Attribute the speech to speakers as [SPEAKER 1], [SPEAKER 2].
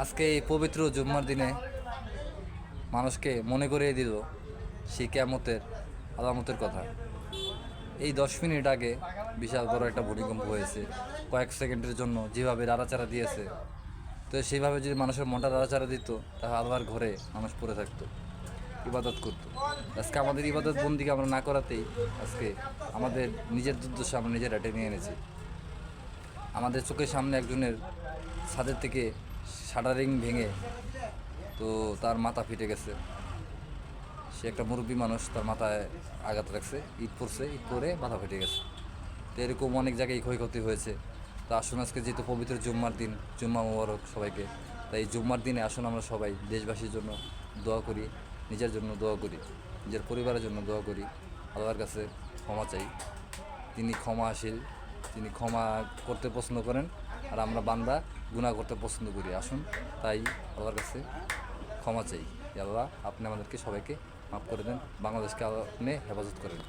[SPEAKER 1] আজকে এই পবিত্র জুম্মার দিনে মানুষকে মনে করিয়ে দিল সেই কিয়ামতের আলামতের কথা। এই 10 মিনিট আগে বিশাল বড় একটা ভূমিকম্প হয়েছে, কয়েক সেকেন্ডের জন্য যেভাবে নাড়াচাড়া দিয়েছে, তো সেইভাবে যদি মানুষের মনটা নাড়াচাড়া দিত তাহলে আল্লাহর ঘরে মানুষ পড়ে থাকতো, ইবাদত করতো। আজকে আমাদের ইবাদত বন্দিকে আমরা না করাতেই আজকে আমাদের নিজের দুর্দশা আমরা নিজেরা টেনে এনেছি। আমাদের চোখের সামনে একজনের ছাদের থেকে শাটারিং ভেঙে তো তার মাথা ফেটে গেছে। সে একটা মুরব্বী মানুষ, তার মাথায় আঘাত লাগছে, ইট পড়ছে, ইট পড়ে মাথা ফেটে গেছে। তো এরকম অনেক জায়গায় ক্ষয়ক্ষতি হয়েছে। তো আসুন আজকে যেহেতু পবিত্র জুম্মার দিন, জুম্মা মোবারক সবাইকে, তাই এই জুম্মার দিনে আসুন আমরা সবাই দেশবাসীর জন্য দোয়া করি, নিজের জন্য দোয়া করি, নিজের পরিবারের জন্য দোয়া করি, আল্লাহর কাছে ক্ষমা চাই। তিনি ক্ষমাশীল, তিনি ক্ষমা করতে পছন্দ করেন, আর আমরা বান্দা গুনাহ করতে পছন্দ করি। আসুন তাই আল্লাহর কাছে ক্ষমা চাই। আল্লাহ আপনি আমাদেরকে সবাইকে মাফ করে দেন, বাংলাদেশকে আপনি হেফাজত করেন।